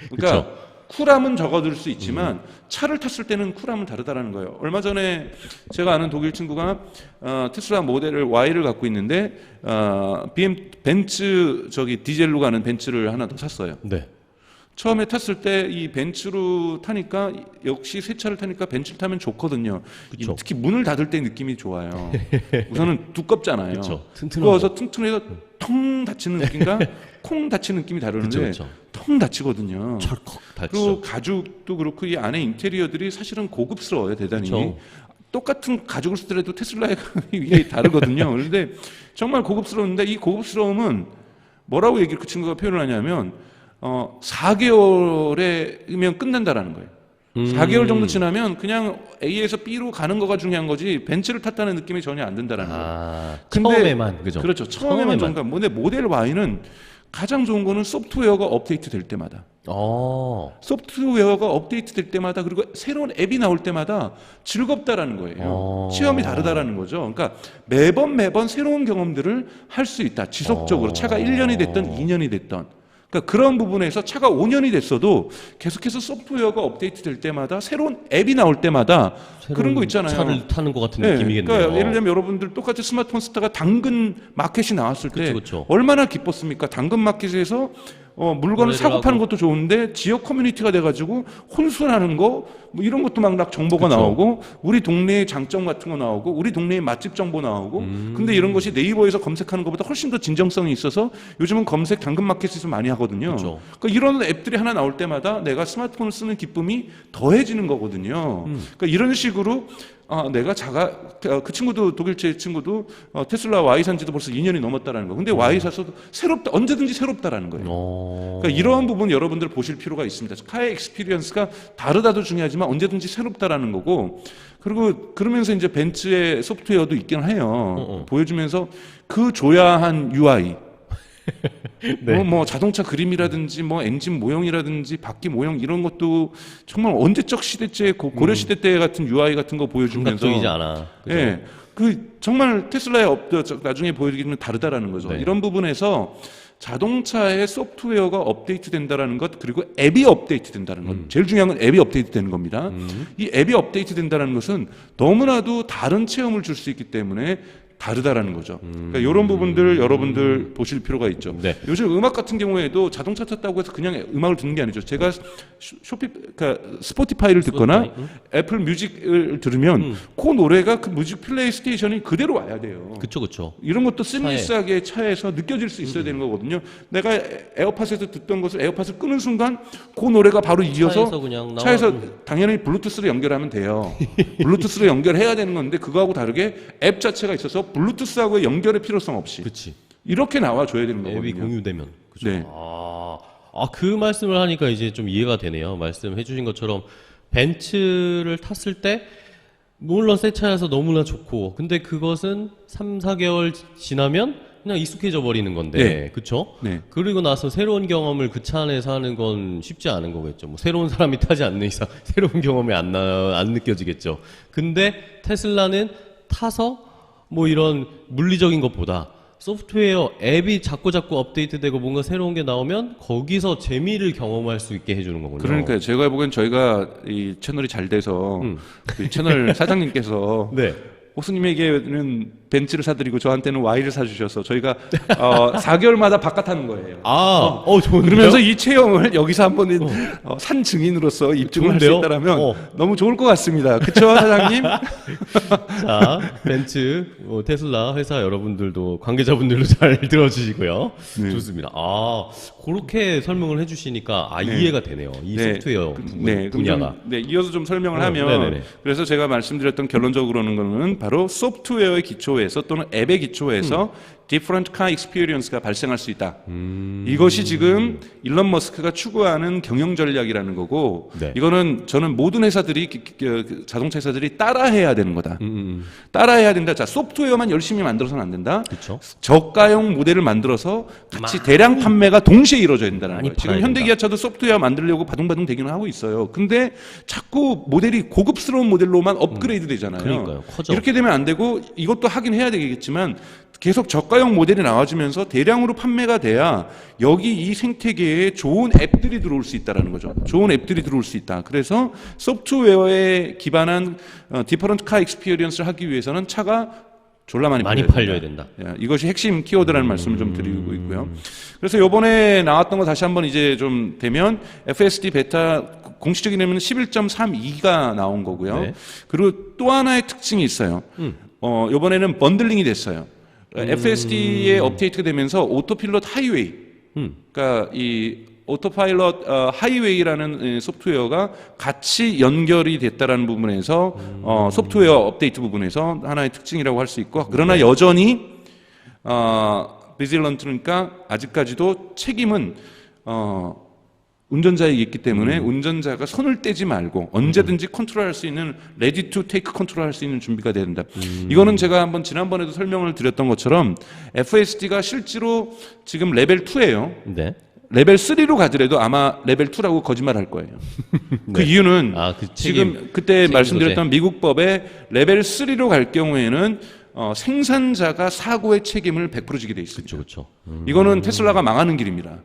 그러니까 쿨함은 적어둘 수 있지만 차를 탔을 때는 쿨함은 다르다라는 거예요. 얼마 전에 제가 아는 독일 친구가 테슬라 모델 Y를 갖고 있는데 벤츠 저기 디젤로 가는 벤츠를 하나 더 샀어요. 네. 처음에 탔을 때 이 벤츠로 타니까 역시 새 차를 타니까 벤츠를 타면 좋거든요. 그쵸. 특히 문을 닫을 때 느낌이 좋아요. 우선은 두껍잖아요. 그쵸. 튼튼하고. 두꺼워서 튼튼해서 텅 닫히는 느낌과 콩 닫히는 느낌이 다르는데 그쵸. 텅 닫히거든요. 철컥 닫죠. 그리고 가죽도 그렇고 이 안에 인테리어들이 사실은 고급스러워요. 대단히. 그쵸. 똑같은 가죽을 쓰더라도 테슬라의 이게 다르거든요. 그런데 정말 고급스러운데 이 고급스러움은 뭐라고 그 친구가 표현을 하냐면 4개월에면 끝난다라는 거예요. 4개월 정도 지나면 그냥 A에서 B로 가는 거가 중요한 거지 벤츠를 탔다는 느낌이 전혀 안 든다라는 거예요. 처음에만 그죠? 그렇죠. 처음에만 좋은가. 근데 모델 Y는 가장 좋은 거는 소프트웨어가 업데이트 될 때마다. 소프트웨어가 업데이트 될 때마다 그리고 새로운 앱이 나올 때마다 즐겁다라는 거예요. 체험이 다르다라는 거죠. 그러니까 매번 새로운 경험들을 할 수 있다. 지속적으로 차가 1년이 됐던 2년이 됐던. 그러니까 그런 부분에서 차가 5년이 됐어도 계속해서 소프트웨어가 업데이트 될 때마다 새로운 앱이 나올 때마다 그런 거 있잖아요. 차를 타는 것 같은 느낌이겠네요. 그러니까 예를 들면 여러분들 똑같이 스마트폰 쓰다가 당근 마켓이 나왔을 때 그쵸. 얼마나 기뻤습니까? 당근 마켓에서 물건을 사고 파는 것도 좋은데 지역 커뮤니티가 돼가지고 혼술하는 거 뭐 이런 것도 막 정보가 나오고 우리 동네의 장점 같은 거 나오고 우리 동네의 맛집 정보 나오고 근데 이런 것이 네이버에서 검색하는 것보다 훨씬 더 진정성이 있어서 요즘은 검색 당근마켓에서 많이 하거든요. 그러니까 이런 앱들이 하나 나올 때마다 내가 스마트폰을 쓰는 기쁨이 더해지는 거거든요. 그러니까 이런 식으로 내가 그 친구도 독일 제 친구도 테슬라 Y 산지도 벌써 2년이 넘었다라는 거. 근데 Y 사서도 새롭다 언제든지 새롭다라는 거예요. 그러니까 이러한 부분 여러분들 보실 필요가 있습니다. 카의 익스피리언스가 다르다도 중요하지만 언제든지 새롭다라는 거고. 그리고 그러면서 이제 벤츠의 소프트웨어도 있긴 해요. 보여주면서 그 조야한 UI. 네. 뭐 자동차 그림이라든지 뭐 엔진 모형이라든지 바퀴 모형 이런 것도 정말 언제적 시대째 고려 시대 때 같은 UI 같은 거 보여주면서 감각적이지 않아. 그죠? 예, 그 정말 테슬라의 나중에 보여주기는 다르다라는 거죠. 네. 이런 부분에서 자동차의 소프트웨어가 업데이트 된다라는 것 그리고 앱이 업데이트 된다는 것 제일 중요한 건 앱이 업데이트 되는 겁니다. 이 앱이 업데이트 된다는 것은 너무나도 다른 체험을 줄 수 있기 때문에 다르다라는 거죠. 그러니까 이런 부분들 여러분들 보실 필요가 있죠. 네. 요즘 음악 같은 경우에도 자동차 탔다고 해서 그냥 음악을 듣는 게 아니죠. 제가 그러니까 스포티파이를 듣거나 애플 뮤직을 들으면 그 노래가 그 뮤직 플레이 스테이션이 그대로 와야 돼요. 그쵸. 이런 것도 시밀리스하게 차에서 느껴질 수 있어야 되는 거거든요. 내가 에어팟에서 듣던 것을 에어팟을 끄는 순간 그 노래가 바로 이어서 차에서 당연히 블루투스로 연결하면 돼요. 블루투스로 연결해야 되는 건데 그거하고 다르게 앱 자체가 있어서 블루투스하고 연결의 필요성 없이 이렇게 나와줘야 되는 거거든요. 앱이 공유되면. 그죠? 네. 그 말씀을 하니까 이제 좀 이해가 되네요. 말씀해 주신 것처럼 벤츠를 탔을 때 물론 새 차여서 너무나 좋고 근데 그것은 3, 4개월 지나면 그냥 익숙해져 버리는 건데 네. 그쵸? 네. 그리고 나서 새로운 경험을 그 차 안에서 하는 건 쉽지 않은 거겠죠. 뭐 새로운 사람이 타지 않는 이상 새로운 경험이 안 느껴지겠죠. 근데 테슬라는 타서 뭐 이런 물리적인 것보다 소프트웨어 앱이 자꾸 업데이트되고 뭔가 새로운 게 나오면 거기서 재미를 경험할 수 있게 해주는 거군요. 그러니까 제가 보기엔 저희가 이 채널이 잘 돼서 그 채널 사장님께서 네. 호수님에게는 벤츠를 사드리고 저한테는 Y를 사주셔서 저희가 4개월마다 바깥하는 거예요. 좋은데요? 그러면서 이 체험을 여기서 한번 산 증인으로서 입증을 할 수 좋은데요? 있다면 너무 좋을 것 같습니다. 그쵸, 사장님? 자, 벤츠, 테슬라 회사 여러분들도 관계자분들도 잘 들어주시고요. 네. 좋습니다. 그렇게 설명을 해주시니까 이해가 되네요. 이 네. 소프트웨어 네, 분야가. 이어서 좀 설명을 하면 네네네. 그래서 제가 말씀드렸던 결론적으로는 거는 바로 소프트웨어의 기초에서 또는 앱의 기초에서 different kind experience가 발생할 수 있다. 이것이 지금 일론 머스크가 추구하는 경영 전략이라는 거고 네. 이거는 저는 모든 회사들이 자동차 회사들이 따라해야 되는 거다. 따라해야 된다. 자, 소프트웨어만 열심히 만들어서는 안 된다. 그렇죠. 저가형 모델을 만들어서 같이 대량 판매가 동시에 이루어져야 된다는 많이 거예요. 지금 팔아야 현대기아차도 소프트웨어 만들려고 바둥바둥 대기는 하고 있어요. 근데 자꾸 모델이 고급스러운 모델로만 업그레이드 되잖아요. 그러니까요. 커져. 이렇게 되면 안 되고 이것도 하긴 해야 되겠지만 계속 저가형 모델이 나와주면서 대량으로 판매가 돼야 여기 이 생태계에 좋은 앱들이 들어올 수 있다는 거죠. 좋은 앱들이 들어올 수 있다. 그래서 소프트웨어에 기반한 디퍼런트 카 익스피리언스를 하기 위해서는 차가 졸라 많이 팔려야 된다. 이것이 핵심 키워드라는 말씀을 좀 드리고 있고요. 그래서 이번에 나왔던 거 다시 한번 이제 좀 되면 FSD 베타 공식적인 이름은 11.32가 나온 거고요. 네. 그리고 또 하나의 특징이 있어요. 이번에는 번들링이 됐어요. FSD에 업데이트가 되면서 오토필럿 하이웨이, 그러니까 이 오토파일럿 하이웨이라는 소프트웨어가 같이 연결이 됐다라는 부분에서 소프트웨어 업데이트 부분에서 하나의 특징이라고 할 수 있고, 그러나 여전히 비질런트니까 아직까지도 책임은 운전자에게 있기 때문에 운전자가 손을 떼지 말고 언제든지 컨트롤할 수 있는 레디 투 테이크 컨트롤할 수 있는 준비가 돼야 된다. 이거는 제가 한번 지난번에도 설명을 드렸던 것처럼 FSD가 실제로 지금 레벨 2예요. 네. 레벨 3로 가더라도 아마 레벨 2라고 거짓말할 거예요. 네. 그 이유는 지금 그때 말씀드렸던 미국 법에 레벨 3로 갈 경우에는 생산자가 사고의 책임을 100% 지게 돼 있습니다. 그렇죠. 이거는 테슬라가 망하는 길입니다.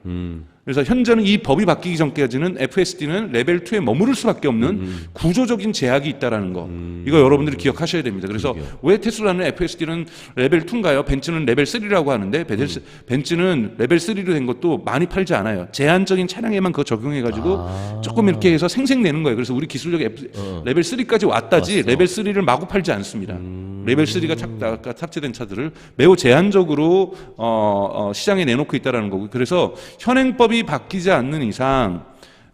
그래서 현재는 이 법이 바뀌기 전까지는 FSD는 레벨 2에 머무를 수밖에 없는 구조적인 제약이 있다라는 거. 이거 여러분들이 기억하셔야 됩니다. 그래서 왜 테슬라는 FSD는 레벨 2인가요? 벤츠는 레벨 3라고 하는데 벤츠는 레벨 3로 된 것도 많이 팔지 않아요. 제한적인 차량에만 그거 적용해가지고 조금 이렇게 해서 생색내는 거예요. 그래서 우리 기술력 레벨 3까지 왔다지 레벨 3를 마구 팔지 않습니다. 레벨 3가 탑재된 차들을 매우 제한적으로 시장에 내놓고 있다는 거고, 그래서 현행법이 바뀌지 않는 이상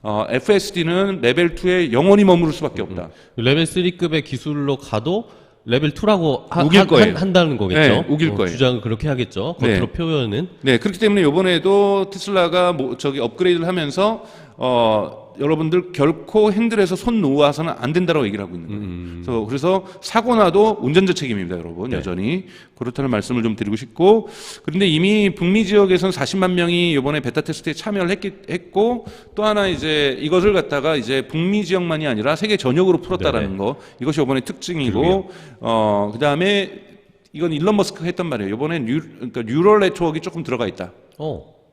FSD는 레벨 2에 영원히 머무를 수밖에 없다. 레벨 3급의 기술로 가도 레벨 2라고 우길 거예요. 한다는 거겠죠. 네, 우길 거예요. 주장을 그렇게 하겠죠. 겉으로 네. 표현은. 네, 그렇기 때문에 이번에도 테슬라가 업그레이드를 하면서 여러분들 결코 핸들에서 손 놓아서는 안 된다고 얘기를 하고 있는 거예요. 그래서 사고 나도 운전자 책임입니다, 여러분. 네. 여전히 그렇다는 말씀을 좀 드리고 싶고, 그런데 이미 북미 지역에서는 40만 명이 이번에 베타 테스트에 참여를 했고, 또 하나 이제 이것을 갖다가 이제 북미 지역만이 아니라 세계 전역으로 풀었다라는 네네. 거, 이것이 이번에 특징이고, 그 다음에 이건 일론 머스크가 했단 말이에요. 이번에 그러니까 뉴럴 네트워크가 조금 들어가 있다.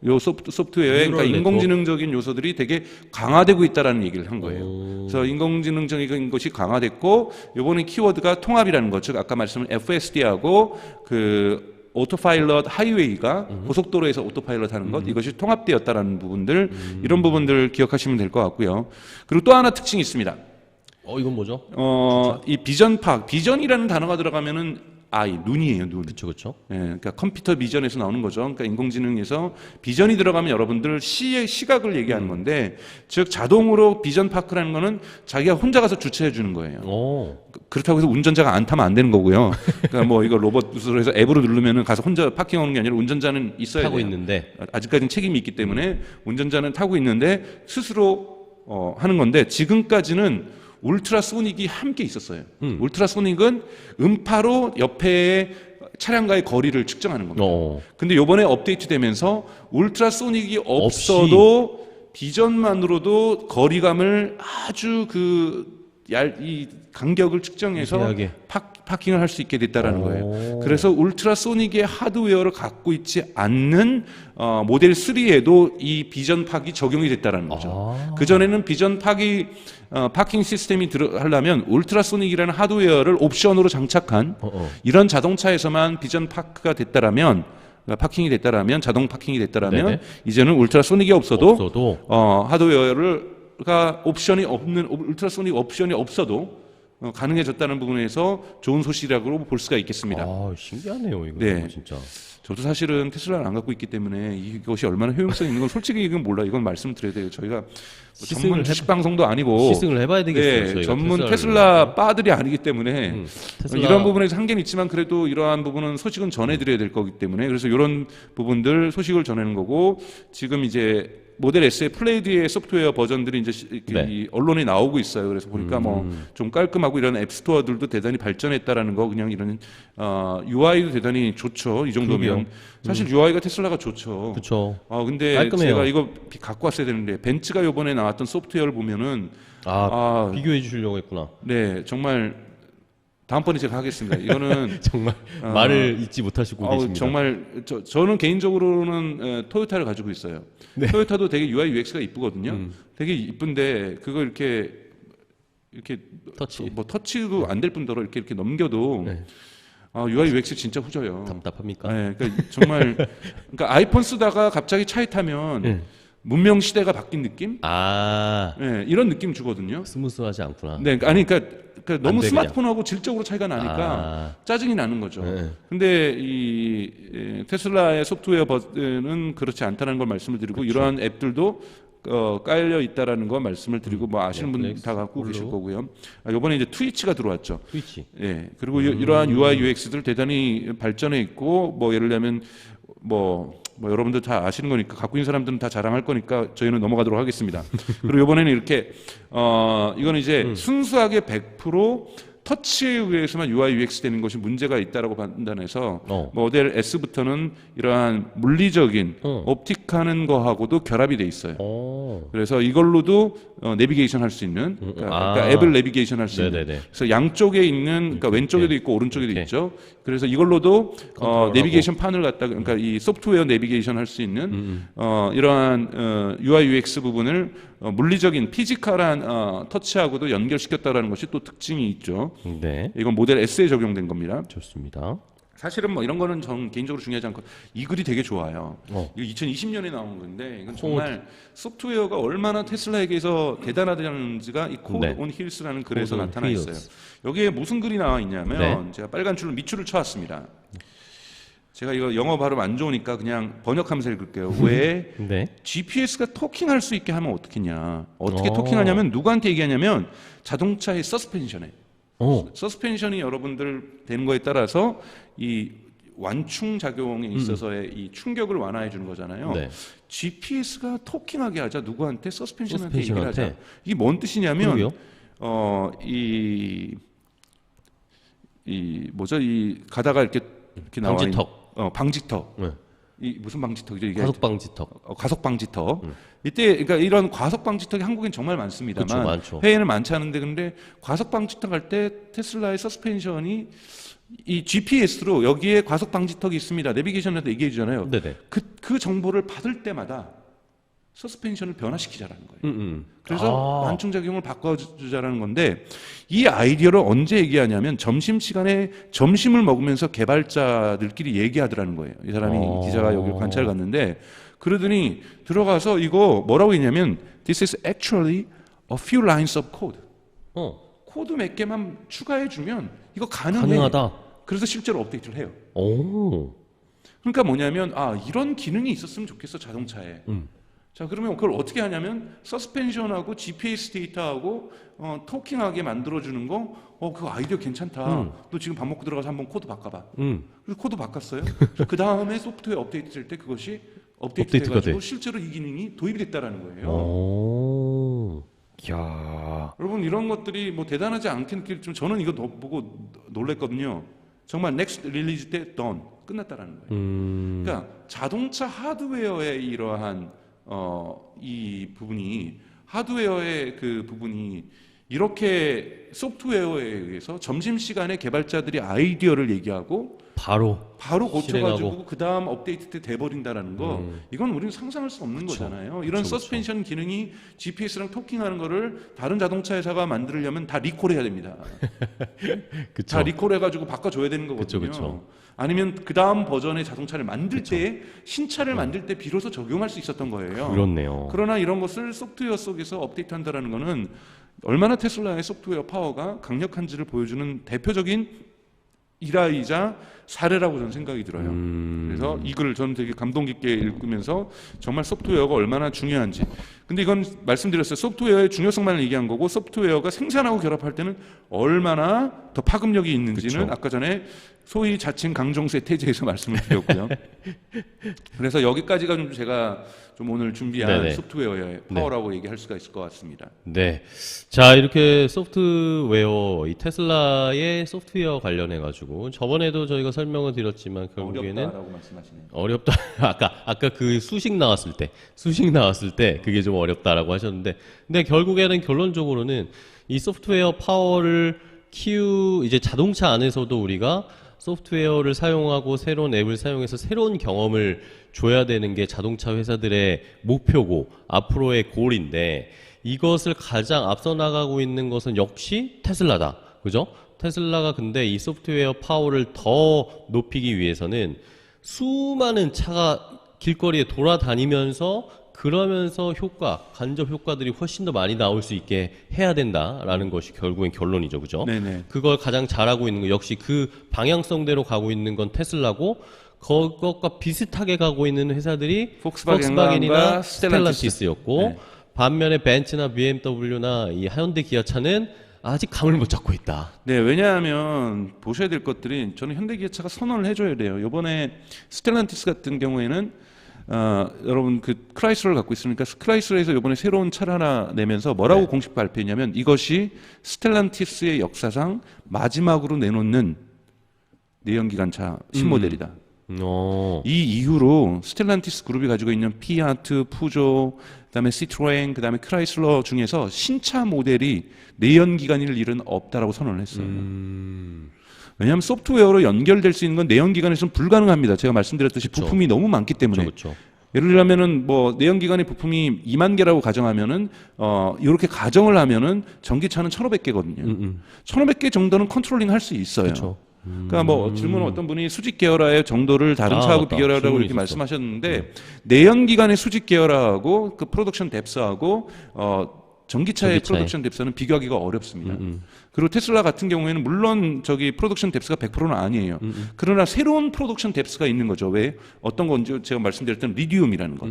요 소프트웨어에 그러니까 인공지능적인 요소들이 되게 강화되고 있다라는 얘기를 한 거예요. 그래서 인공지능적인 것이 강화됐고, 이번에 키워드가 통합이라는 것, 즉 아까 말씀한 FSD하고 그 오토파일럿 하이웨이가 고속도로에서 오토파일럿 하는 것, 이것이 통합되었다라는 부분들, 이런 부분들 기억하시면 될 것 같고요. 그리고 또 하나 특징이 있습니다. 이건 뭐죠? 이 비전 파악, 비전이라는 단어가 들어가면은 눈이에요, 눈. 그렇죠. 예, 그러니까 컴퓨터 비전에서 나오는 거죠. 그러니까 인공지능에서 비전이 들어가면 여러분들 시각을 얘기하는 건데, 즉 자동으로 비전 파크라는 거는 자기가 혼자 가서 주차해 주는 거예요. 그렇다고 해서 운전자가 안 타면 안 되는 거고요. 그러니까 뭐 이거 로봇으로 해서 앱으로 누르면은 가서 혼자 파킹하는 게 아니라 운전자는 있어야 타고 돼요. 있는데 아직까지는 책임이 있기 때문에 운전자는 타고 있는데 스스로 하는 건데, 지금까지는 울트라소닉이 함께 있었어요. 울트라소닉은 음파로 옆에 차량과의 거리를 측정하는 겁니다. 근데 이번에 업데이트 되면서 울트라소닉이 없어도 비전만으로도 거리감을 아주 이 간격을 측정해서 미세하게. 파킹을 할 수 있게 됐다라는 오. 거예요. 그래서 울트라소닉의 하드웨어를 갖고 있지 않는 모델 3에도 이 비전 팍이 적용이 됐다라는 거죠. 아. 그 전에는 비전 팍이 파킹 시스템이 하려면 울트라소닉이라는 하드웨어를 옵션으로 장착한 이런 자동차에서만 비전 파크가 됐다라면 파킹이 됐다라면 자동 파킹이 됐다라면 네네. 이제는 울트라소닉이 없어도 없어도 하드웨어가 옵션이 없는 울트라소닉 옵션이 없어도 가능해졌다는 부분에서 좋은 소식이라고 볼 수가 있겠습니다. 아, 신기하네요, 이거 네. 진짜. 저도 사실은 테슬라를 안 갖고 있기 때문에 이것이 얼마나 효용성 있는 건 솔직히 이건 몰라. 이건 말씀드려야 돼요. 저희가 뭐 전문 주식 방송도 아니고 시승을 해봐야 되겠어요. 네, 저희가 전문 테슬라를. 테슬라 바들이 아니기 때문에 테슬라- 이런 부분에서 한계는 있지만 그래도 이러한 부분은 소식은 전해드려야 될 거기 때문에 그래서 이런 부분들 소식을 전하는 거고 지금 이제 모델 S의 플레이드의 소프트웨어 버전들이 이제 네. 이 언론에 나오고 있어요. 그래서 보니까 뭐 좀 깔끔하고 이런 앱스토어들도 대단히 발전했다라는 거 그냥 이런 UI도 대단히 좋죠. 이 정도면 그러게요. 사실 UI가 테슬라가 좋죠. 그렇죠. 근데 깔끔해요. 제가 이거 갖고 왔어야 되는데 벤츠가 이번에 나왔던 소프트웨어를 보면은 비교해 주시려고 했구나. 네 정말 다음번에 제가 하겠습니다. 이거는 정말 말을 잊지 못하시고 계십니다. 정말 저는 개인적으로는 토요타를 가지고 있어요. 네. 토요타도 되게 UI UX가 이쁘거든요. 되게 이쁜데 그거 이렇게 터치. 뭐 터치도 안 될 뿐더러 이렇게 넘겨도 네. UI UX 진짜 후져요. 답답합니까? 네, 그러니까 정말 그러니까 아이폰 쓰다가 갑자기 차에 타면 문명 시대가 바뀐 느낌? 네, 이런 느낌 주거든요. 스무스하지 않구나. 네, 아니 그러니까 너무 돼, 스마트폰하고 질적으로 차이가 나니까 짜증이 나는 거죠. 근데 이 테슬라의 소프트웨어 버전은 그렇지 않다는 걸 말씀을 드리고 그쵸. 이러한 앱들도 깔려 있다라는 거 말씀을 드리고 뭐 아시는 분 넷플릭스, 다 갖고 홀로. 계실 거고요. 이번에 이제 트위치가 들어왔죠. 트위치. 예. 그리고 이러한 UI UX들 대단히 발전해 있고 뭐 예를 들면 뭐 여러분들 다 아시는 거니까 갖고 있는 사람들은 다 자랑할 거니까 저희는 넘어가도록 하겠습니다. 그리고 이번에는 이렇게 이거는 이제 순수하게 100% 터치에 의해서만 UI UX 되는 것이 문제가 있다라고 판단해서 모델 S부터는 이러한 물리적인 옵틱하는 거하고도 결합이 돼 있어요. 그래서 이걸로도 내비게이션 할 수 있는 그러니까 앱을 내비게이션 할 수 있는 그래서 양쪽에 있는 그러니까 왼쪽에도 있고 오른쪽에도 있죠. 그래서 이걸로도 내비게이션 판을 갖다가 그러니까 이 소프트웨어 내비게이션 할 수 있는 이러한 UI UX 부분을 물리적인 피지컬한 터치하고도 연결시켰다라는 것이 또 특징이 있죠. 네. 이건 모델 S에 적용된 겁니다. 좋습니다. 사실은 뭐 이런 거는 전 개인적으로 중요하지 않고 이 글이 되게 좋아요. 이거 2020년에 나온 건데 이건 정말 소프트웨어가 얼마나 테슬라에게서 대단하다는지가 이 코드 온 힐스라는 글에서 나타나 있어요. 여기에 무슨 글이 나와 있냐면 제가 빨간 줄로 밑줄을 쳐왔습니다. 제가 이거 영어 발음 안 좋으니까 그냥 번역하면서 읽을게요. 왜 GPS가 토킹할 수 있게 하면 어떻겠냐. 어떻게 토킹하냐면 누구한테 얘기하냐면 자동차의 서스펜션에. 서스펜션이 여러분들 되는 거에 따라서 이 완충 작용에 있어서의 이 충격을 완화해 주는 거잖아요. GPS가 토킹하게 하자. 누구한테? 서스펜션한테 얘기를 하자. 이게 뭔 뜻이냐면 이 뭐죠? 이 가다가 이렇게 나와 있는 방지턱. 이 무슨 방지턱이죠? 이게 과속 방지턱. 과속 방지턱. 이때 그러니까 이런 과속 방지턱이 한국엔 정말 많습니다만 그쵸, 많죠. 해외에는 많지 않은데 근데 과속 방지턱 할 때 테슬라의 서스펜션이 이 GPS로 여기에 과속 방지턱이 있습니다. 내비게이션한테 얘기해 주잖아요. 그 정보를 받을 때마다 서스펜션을 변화시키자라는 거예요. 그래서 완충작용을 바꿔주자라는 건데 이 아이디어를 언제 얘기하냐면 점심시간에 점심을 먹으면서 개발자들끼리 얘기하더라는 거예요. 이 사람이 기자가 여기 관찰 갔는데 그러더니 들어가서 이거 뭐라고 했냐면 This is actually a few lines of code. 코드 몇 개만 추가해주면 이거 가능하다. 그래서 실제로 업데이트를 해요. 그러니까 뭐냐면 이런 기능이 있었으면 좋겠어 자동차에. 자 그러면 그걸 어떻게 하냐면 서스펜션하고 GPS 데이터하고 토킹하게 만들어주는 거 그거 아이디어 괜찮다. 너 지금 밥 먹고 들어가서 한번 코드 바꿔봐. 그래서 코드 바꿨어요. 그 다음에 소프트웨어 업데이트 될 때 그것이 업데이트돼가지고 실제로 이 기능이 도입이 됐다라는 거예요. 이야. 여러분 이런 것들이 뭐 대단하지 않게 느낄지만 저는 이거 보고 놀랬거든요. 정말 next release 때 done 끝났다라는 거예요. 그러니까 자동차 하드웨어의 이러한 이 부분이 하드웨어의 그 부분이 이렇게 소프트웨어에 의해서 점심시간에 개발자들이 아이디어를 얘기하고 바로 고쳐가지고 실행하고. 그 다음 업데이트 때 돼버린다라는 거 이건 우리는 상상할 수 없는 거잖아요. 이런 그쵸. 서스펜션 기능이 GPS랑 토킹하는 거를 다른 자동차 회사가 만들려면 다 리콜해야 됩니다. 그쵸. 다 리콜해가지고 바꿔줘야 되는 거거든요. 그쵸. 아니면 그 다음 버전의 자동차를 만들 때 신차를 만들 때 비로소 적용할 수 있었던 거예요. 그렇네요. 그러나 이런 것을 소프트웨어 속에서 업데이트한다라는 거는 얼마나 테슬라의 소프트웨어 파워가 강력한지를 보여주는 대표적인 일화이자 사례라고 저는 생각이 들어요. 그래서 이 글을 저는 되게 감동 깊게 읽으면서 정말 소프트웨어가 얼마나 중요한지. 근데 이건 말씀드렸어요. 소프트웨어의 중요성만을 얘기한 거고 소프트웨어가 생산하고 결합할 때는 얼마나 더 파급력이 있는지는 그쵸. 아까 전에 소위 자칭 강정수의 태제에서 말씀을 드렸고요. 그래서 여기까지가 좀 제가 좀 오늘 준비한 네네. 소프트웨어의 파워라고 얘기할 수가 있을 것 같습니다. 네. 자, 이렇게 소프트웨어, 이 테슬라의 소프트웨어 관련해가지고, 저번에도 저희가 설명을 드렸지만, 결국에는 어렵다라고 말씀하시네요. 어렵다. 아까 그 수식 나왔을 때, 그게 좀 어렵다라고 하셨는데, 근데 결국에는 결론적으로는 이 소프트웨어 파워를 이제 자동차 안에서도 우리가 소프트웨어를 사용하고 새로운 앱을 사용해서 새로운 경험을 줘야 되는 게 자동차 회사들의 목표고 앞으로의 골인데 이것을 가장 앞서 나가고 있는 것은 역시 테슬라다. 그죠? 테슬라가 근데 이 소프트웨어 파워를 더 높이기 위해서는 수많은 차가 길거리에 돌아다니면서 그러면서 간접 효과들이 훨씬 더 많이 나올 수 있게 해야 된다라는 것이 결국엔 결론이죠. 그죠? 네네. 그걸 가장 잘하고 있는 거 역시 그 방향성대로 가고 있는 건 테슬라고 그것과 비슷하게 가고 있는 회사들이 폭스바겐이나 스텔란티스였고 네. 반면에 벤츠나 BMW나 이 하이온데 기아차는 아직 감을 못 잡고 있다. 네, 왜냐하면 보셔야 될 것들이 저는 현대기아차가 선언을 해줘야 돼요. 이번에 스텔란티스 같은 경우에는 여러분 그 크라이슬러를 갖고 있으니까 크라이슬러에서 이번에 새로운 차를 하나 내면서 뭐라고 공식 발표했냐면 이것이 스텔란티스의 역사상 마지막으로 내놓는 내연기관차 신모델이다. 이 이후로 스텔란티스 그룹이 가지고 있는 피아트, 푸조, 그다음에 시트로엔, 그다음에 크라이슬러 중에서 신차 모델이 내연기관일 일은 없다라고 선언을 했어요. 왜냐하면 소프트웨어로 연결될 수 있는 건 내연기관에서는 불가능합니다. 제가 말씀드렸듯이 그쵸. 부품이 너무 많기 때문에. 그렇죠. 예를 들면은 뭐 내연기관의 부품이 2만 개라고 가정하면은 이렇게 가정을 하면은 전기차는 1,500개거든요. 1,500개 정도는 컨트롤링 할 수 있어요. 그렇죠. 그러니까 뭐 질문 어떤 분이 수직 계열화의 정도를 다른 차하고 맞다. 비교하라고 질문이 이렇게 있었어. 말씀하셨는데 내연기관의 수직 계열화하고 그 프로덕션 뎁스하고 전기차의 프로덕션 뎁스는 비교하기가 어렵습니다. 그리고 테슬라 같은 경우에는 물론 프로덕션 뎁스가 100%는 아니에요. 그러나 새로운 프로덕션 뎁스가 있는 거죠. 왜? 어떤 건지 제가 말씀드렸던 리디움이라는 것.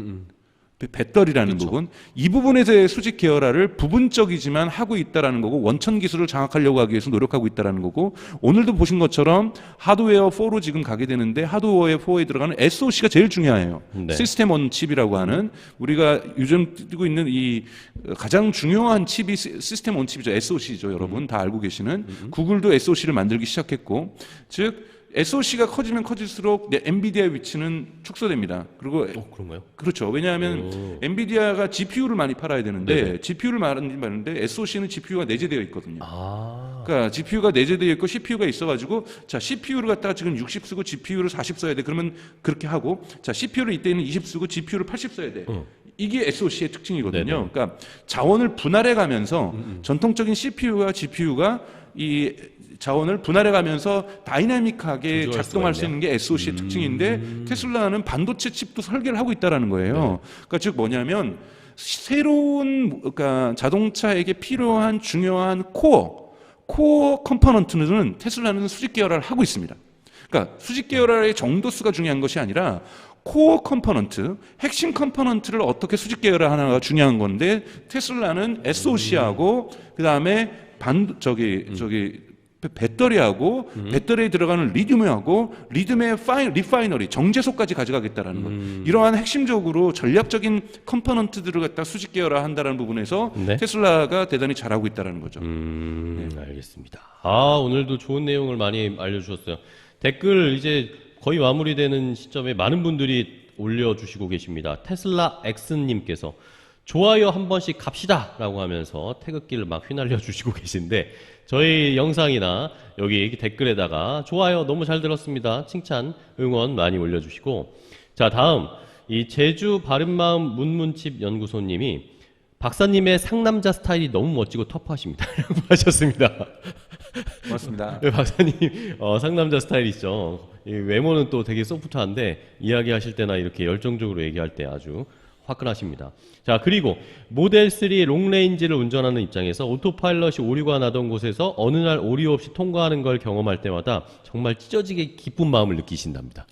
배터리라는 부분, 이 부분에서의 수직 계열화를 부분적이지만 하고 있다라는 거고 원천 기술을 장악하려고 하기 위해서 노력하고 있다라는 거고 오늘도 보신 것처럼 하드웨어 4로 지금 가게 되는데 하드웨어 4에 들어가는 SoC가 제일 중요해요. 네. 시스템 온 칩이라고 하는 우리가 요즘 뛰고 있는 이 가장 중요한 칩이 시스템 온 칩이죠. SoC죠. 여러분 다 알고 계시는 구글도 SoC를 만들기 시작했고 즉 SoC가 커지면 커질수록 엔비디아의 위치는 축소됩니다. 그리고 그런가요? 그렇죠. 왜냐하면 엔비디아가 GPU를 많이 팔아야 되는데 GPU를 말하는데 SoC는 GPU가 내재되어 있거든요. 그러니까 GPU가 내재되어 있고 CPU가 있어가지고 자 CPU를 갖다가 지금 60 쓰고 GPU를 40 써야 돼. 그러면 그렇게 하고 자 CPU를 이때는 20 쓰고 GPU를 80 써야 돼. 이게 SoC의 특징이거든요. 네네. 그러니까 자원을 분할해 가면서 전통적인 CPU와 GPU가 이 자원을 분할해 가면서 다이나믹하게 조절할 작동할 수가 수 있는 게 SoC의 특징인데 테슬라는 반도체 칩도 설계를 하고 있다라는 거예요. 그러니까 즉 뭐냐면 새로운 그러니까 자동차에게 필요한 중요한 코어 컴포넌트는 테슬라는 수직 계열화를 하고 있습니다. 그러니까 수직 계열화의 정도수가 중요한 것이 아니라 코어 컴포넌트, 핵심 컴포넌트를 어떻게 수직 계열화하나가 중요한 건데 테슬라는 SoC하고 그다음에 배터리하고 배터리에 들어가는 리튬하고 리튬의 리파이너리 정제소까지 가져가겠다라는 것. 이러한 핵심적으로 전략적인 컴포넌트들을 갖다 수직 계열화한다는 부분에서 네. 테슬라가 대단히 잘하고 있다는 거죠. 알겠습니다. 오늘도 좋은 내용을 많이 알려주셨어요. 댓글 이제 거의 마무리되는 시점에 많은 분들이 올려주시고 계십니다. 테슬라 X님께서 좋아요 한 번씩 갑시다라고 하면서 태극기를 막 휘날려 주시고 계신데 저희 영상이나 여기 댓글에다가 좋아요 너무 잘 들었습니다. 칭찬, 응원 많이 올려주시고 자 다음 이 제주 바른마음 문문칩 연구소님이 박사님의 상남자 스타일이 너무 멋지고 터프하십니다. 라고 하셨습니다. 고맙습니다. 네, 박사님 상남자 스타일이죠. 이 외모는 또 되게 소프트한데 이야기하실 때나 이렇게 열정적으로 얘기할 때 아주 화끈하십니다. 자 그리고 모델 3 롱레인지를 운전하는 입장에서 오토파일럿이 오류가 나던 곳에서 어느 날 오류 없이 통과하는 걸 경험할 때마다 정말 찢어지게 기쁜 마음을 느끼신답니다.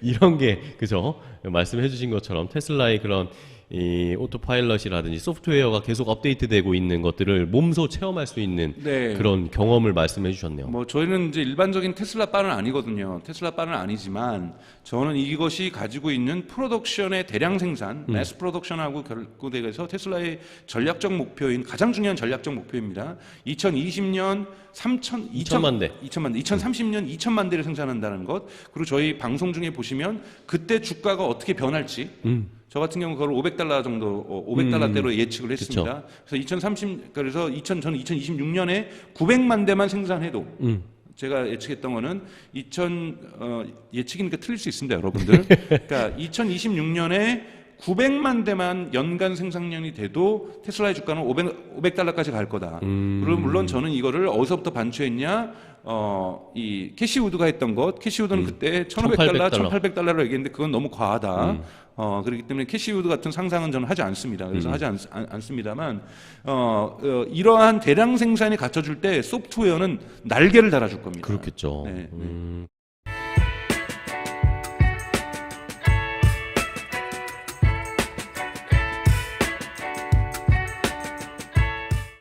이런 게 그죠? 말씀해 주신 것처럼 테슬라의 그런 이 오토파일럿이라든지 소프트웨어가 계속 업데이트되고 있는 것들을 몸소 체험할 수 있는 네. 그런 경험을 말씀해 주셨네요. 뭐 저희는 이제 일반적인 테슬라 바는 아니거든요. 테슬라 바는 아니지만 저는 이것이 가지고 있는 프로덕션의 대량 생산, 매스 프로덕션하고 결부돼서 테슬라의 전략적 목표인 가장 중요한 전략적 목표입니다. 2020년 2천만 대, 2030년 2천만 대를 생산한다는 것. 그리고 저희 방송 중에 보시면 그때 주가가 어떻게 변할지. 저 같은 경우 그걸 500달러 정도, 500달러대로 예측을 했습니다. 그래서 저는 2026년에 900만 대만 생산해도 제가 예측했던 거는 예측이니까 틀릴 수 있습니다, 여러분들. 그러니까 2026년에 900만 대만 연간 생산량이 돼도 테슬라의 주가는 500달러까지 갈 거다. 물론 저는 이거를 어디서부터 반추했냐? 이 캐시우드가 했던 것, 캐시우드는 그때 1,500달러, 1,800달러로 얘기했는데 그건 너무 과하다. 그렇기 때문에 캐시우드 같은 상상은 저는 하지 않습니다. 그래서 하지 않습니다만, 이러한 대량 생산이 갖춰줄 때 소프트웨어는 날개를 달아줄 겁니다. 그렇겠죠. 네.